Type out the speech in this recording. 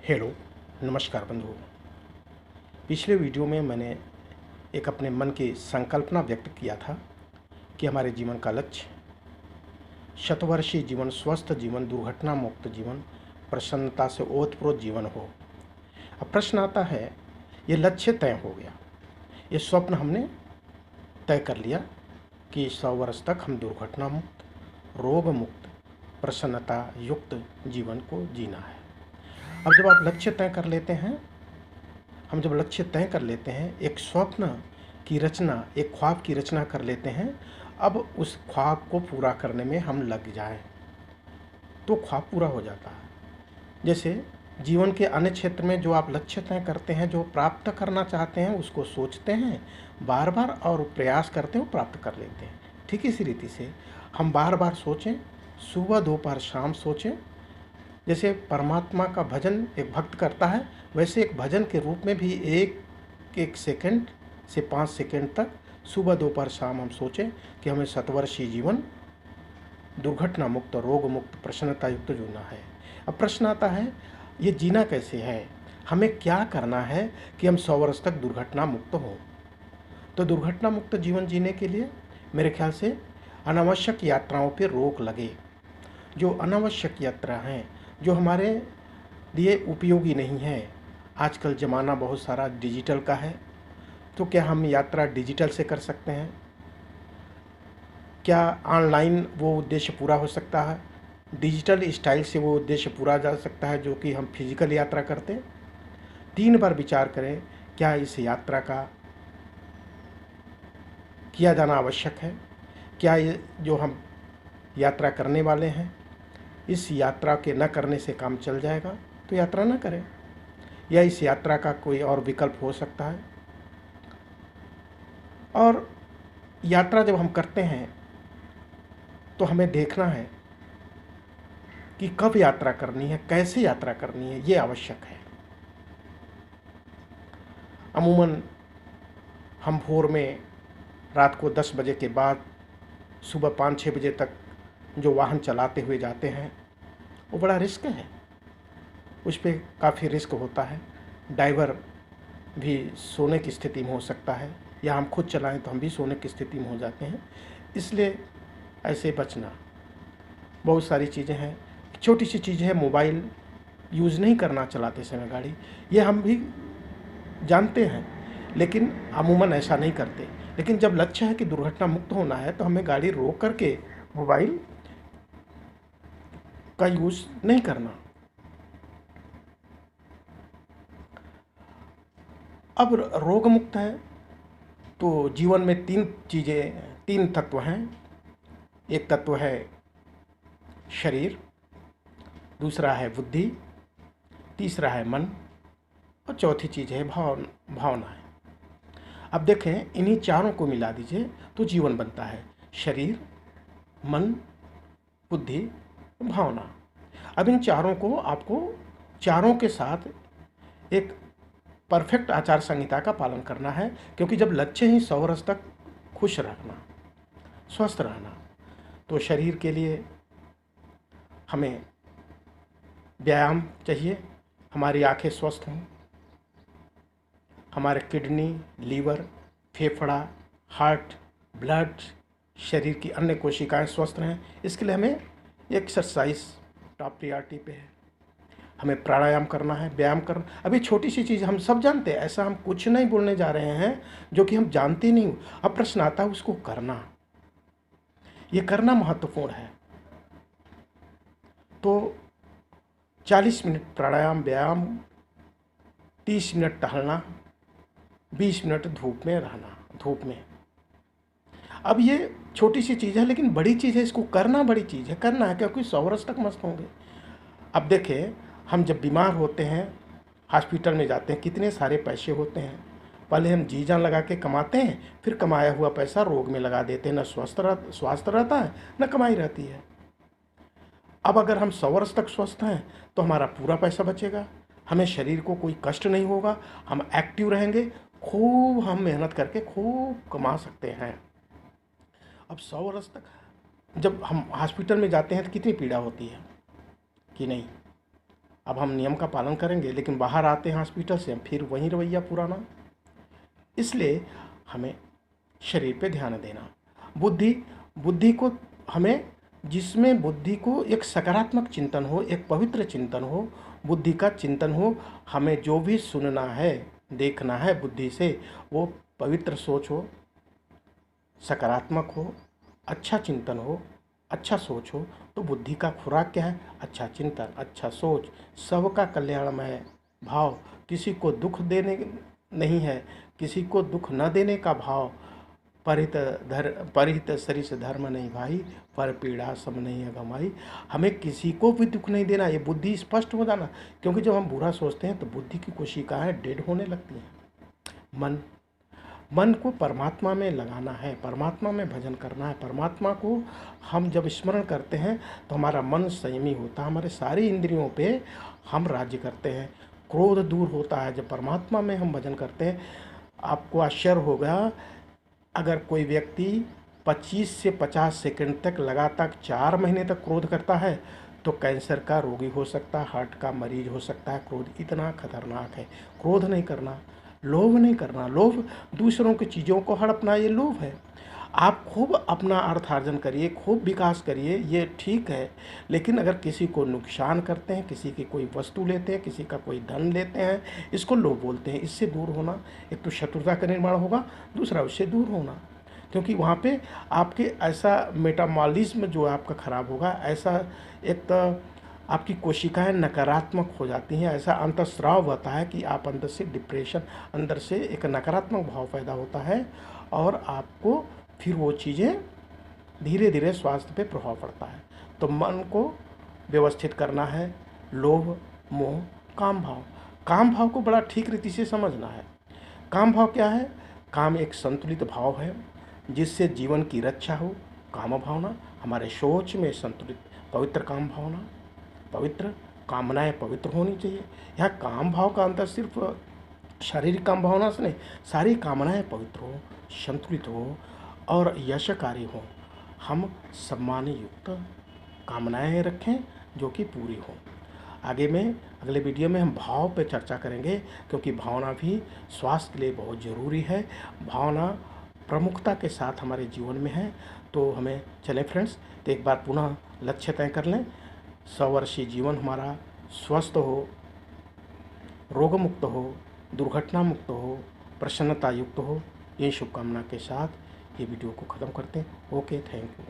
Hello, नमस्कार बंधुओं। पिछले वीडियो में मैंने एक अपने मन की संकल्पना व्यक्त किया था कि हमारे जीवन का लक्ष्य शतवर्षीय जीवन, स्वस्थ जीवन, दुर्घटना मुक्त जीवन, प्रसन्नता से ओतप्रोत जीवन हो। अब प्रश्न आता है, ये लक्ष्य तय हो गया, ये स्वप्न हमने तय कर लिया कि 100 वर्ष तक हम दुर्घटना मुक्त, रोग मुक्त, प्रसन्नता युक्त जीवन को जीना है। अब जब आप लक्ष्य तय कर लेते हैं, हम जब लक्ष्य तय कर लेते हैं, एक स्वप्न की रचना, एक ख्वाब की रचना कर लेते हैं, अब उस ख्वाब को पूरा करने में हम लग जाएं तो ख्वाब पूरा हो जाता है। जैसे जीवन के अन्य क्षेत्र में जो आप लक्ष्य तय करते हैं, जो प्राप्त करना चाहते हैं, उसको सोचते हैं बार बार और प्रयास करते हैं, प्राप्त कर लेते हैं। ठीक इसी रीति से हम बार बार सोचें, सुबह दोपहर शाम सोचें। जैसे परमात्मा का भजन एक भक्त करता है, वैसे एक भजन के रूप में भी एक एक सेकंड से 5 सेकंड तक सुबह दोपहर शाम हम सोचें कि हमें शतवर्षीय जीवन दुर्घटना मुक्त, रोग मुक्त, प्रसन्नता युक्त जीना है। अब प्रश्न आता है, ये जीना कैसे है, हमें क्या करना है कि हम 100 वर्ष तक दुर्घटना मुक्त हों। तो दुर्घटना मुक्त जीवन जीने के लिए मेरे ख्याल से अनावश्यक यात्राओं पर रोक लगे। जो अनावश्यक यात्रा हैं, जो हमारे लिए उपयोगी नहीं है। आजकल ज़माना बहुत सारा डिजिटल का है, तो क्या हम यात्रा डिजिटल से कर सकते हैं? क्या ऑनलाइन वो उद्देश्य पूरा हो सकता है? डिजिटल स्टाइल से वो उद्देश्य पूरा जा सकता है जो कि हम फिजिकल यात्रा करते हैं? 3 बार विचार करें, क्या इस यात्रा का किया जाना आवश्यक है? क्या ये जो हम यात्रा करने वाले हैं, इस यात्रा के न करने से काम चल जाएगा, तो यात्रा न करें। या इस यात्रा का कोई और विकल्प हो सकता है। और यात्रा जब हम करते हैं तो हमें देखना है कि कब यात्रा करनी है, कैसे यात्रा करनी है, ये आवश्यक है। अमूमन हम भोर में, रात को 10 बजे के बाद, सुबह 5-6 बजे तक जो वाहन चलाते हुए जाते हैं, वो बड़ा रिस्क है। उस पर काफ़ी रिस्क होता है। ड्राइवर भी सोने की स्थिति में हो सकता है, या हम खुद चलाएं तो हम भी सोने की स्थिति में हो जाते हैं। इसलिए ऐसे बचना। बहुत सारी चीज़ें हैं। छोटी सी चीज़ है, मोबाइल यूज़ नहीं करना चलाते समय गाड़ी, ये हम भी जानते हैं, लेकिन अमूमन ऐसा नहीं करते। लेकिन जब लक्ष्य है कि दुर्घटना मुक्त होना है, तो हमें गाड़ी रोक करके मोबाइल का यूज़ नहीं करना। अब रोग मुक्त है तो जीवन में 3 तत्व हैं। एक तत्व है शरीर, दूसरा है बुद्धि, तीसरा है मन, और चौथी चीज़ है भावनाएं। अब देखें, इन्हीं चारों को मिला दीजिए तो जीवन बनता है। शरीर, मन, बुद्धि, भावना। अब इन चारों को आपको चारों के साथ एक परफेक्ट आचार संहिता का पालन करना है, क्योंकि जब लक्ष्य ही 100 वर्ष तक खुश रहना, स्वस्थ रहना, तो शरीर के लिए हमें व्यायाम चाहिए, हमारी आंखें स्वस्थ हों, हमारे किडनी, लीवर, फेफड़ा, हार्ट, ब्लड, शरीर की अन्य कोशिकाएं स्वस्थ रहें। इसके लिए हमें एक्सरसाइज टॉप प्रायोरिटी पे है। हमें प्राणायाम करना है, व्यायाम करना। अभी छोटी सी चीज़ हम सब जानते हैं, ऐसा हम कुछ नहीं बोलने जा रहे हैं जो कि हम जानते नहीं। अब प्रश्न आता है उसको करना, ये करना महत्वपूर्ण है। तो 40 मिनट प्राणायाम, व्यायाम, 30 मिनट टहलना, 20 मिनट धूप में रहना, धूप में। अब ये छोटी सी चीज़ है, लेकिन बड़ी चीज़ है। इसको करना बड़ी चीज़ है, करना है, क्योंकि 100 वर्ष तक मस्त होंगे। अब देखें, हम जब बीमार होते हैं, हॉस्पिटल में जाते हैं, कितने सारे पैसे होते हैं। पहले हम जी जान लगा के कमाते हैं, फिर कमाया हुआ पैसा रोग में लगा देते हैं। न स्वास्थ्य रहता है, न कमाई रहती है। अब अगर हम 100 वर्ष तक स्वस्थ हैं तो हमारा पूरा पैसा बचेगा, हमें शरीर को कोई कष्ट नहीं होगा, हम एक्टिव रहेंगे, खूब हम मेहनत करके खूब कमा सकते हैं। अब 100 वर्ष तक जब हम हॉस्पिटल में जाते हैं तो कितनी पीड़ा होती है कि नहीं। अब हम नियम का पालन करेंगे, लेकिन बाहर आते हैं हॉस्पिटल से फिर वही रवैया पुराना। इसलिए हमें शरीर पे ध्यान देना। बुद्धि को हमें, जिसमें बुद्धि को एक सकारात्मक चिंतन हो, एक पवित्र चिंतन हो, बुद्धि का चिंतन हो। हमें जो भी सुनना है, देखना है बुद्धि से, वो पवित्र सोच हो, सकारात्मक हो, अच्छा चिंतन हो, अच्छा सोच हो। तो बुद्धि का खुराक क्या है? अच्छा चिंतन, अच्छा सोच, सबका कल्याणमय भाव, किसी को दुख देने नहीं है, किसी को दुख न देने का भाव। परिहित सरिस धर्म नहीं भाई, पर पीड़ा सम नहीं अगमाई। हमें किसी को भी दुख नहीं देना, ये बुद्धि स्पष्ट हो जाना। क्योंकि जब हम बुरा सोचते हैं तो बुद्धि की कोशिकाएं डेड होने लगती हैं। मन को परमात्मा में लगाना है, परमात्मा में भजन करना है। परमात्मा को हम जब स्मरण करते हैं तो हमारा मन संयमी होता है, हमारे सारी इंद्रियों पे हम राज्य करते हैं, क्रोध दूर होता है जब परमात्मा में हम भजन करते हैं। आपको आश्चर्य होगा, अगर कोई व्यक्ति 25 से 50 सेकंड तक लगातार 4 महीने तक क्रोध करता है तो कैंसर का रोगी हो सकता है, हार्ट का मरीज हो सकता है। क्रोध इतना खतरनाक है। क्रोध नहीं करना, लोभ नहीं करना। लोभ दूसरों की चीज़ों को हड़पना, ये लोभ है। आप खूब अपना अर्थार्जन करिए, खूब विकास करिए, ये ठीक है। लेकिन अगर किसी को नुकसान करते हैं, किसी की कोई वस्तु लेते हैं, किसी का कोई धन लेते हैं, इसको लोभ बोलते हैं। इससे दूर होना, एक तो शत्रुता का निर्माण होगा, दूसरा उससे दूर होना। क्योंकि वहाँ पे आपके ऐसा मेटाबॉलिज्म जो आपका ख़राब होगा, ऐसा एक तो आपकी कोशिकाएं नकारात्मक हो जाती हैं, ऐसा अंतस्राव होता है कि आप अंदर से डिप्रेशन, अंदर से एक नकारात्मक भाव पैदा होता है और आपको फिर वो चीज़ें धीरे धीरे स्वास्थ्य पे प्रभाव पड़ता है। तो मन को व्यवस्थित करना है। लोभ, मोह, काम भाव। काम भाव को बड़ा ठीक रीति से समझना है। काम भाव क्या है? काम एक संतुलित भाव है जिससे जीवन की रक्षा हो। काम भावना हमारे सोच में संतुलित, पवित्र काम भावना, पवित्र कामनाएं पवित्र होनी चाहिए। यह काम भाव का अंतर सिर्फ शारीरिक काम भावना से नहीं, सारी कामनाएं पवित्र हो, संतुलित हो और यशकारी हो। हम सम्मान युक्त कामनाएं रखें जो कि पूरी हो। आगे में अगले वीडियो में हम भाव पे चर्चा करेंगे, क्योंकि भावना भी स्वास्थ्य के लिए बहुत ज़रूरी है। भावना प्रमुखता के साथ हमारे जीवन में है। तो हमें चलें फ्रेंड्स, तो एक बार पुनः लक्ष्य तय कर लें। 100 वर्षीय जीवन हमारा स्वस्थ हो, रोग मुक्त हो, दुर्घटना मुक्त हो, प्रसन्नता युक्त हो। ये शुभकामना के साथ ये वीडियो को ख़त्म करते हैं। Okay, thank you.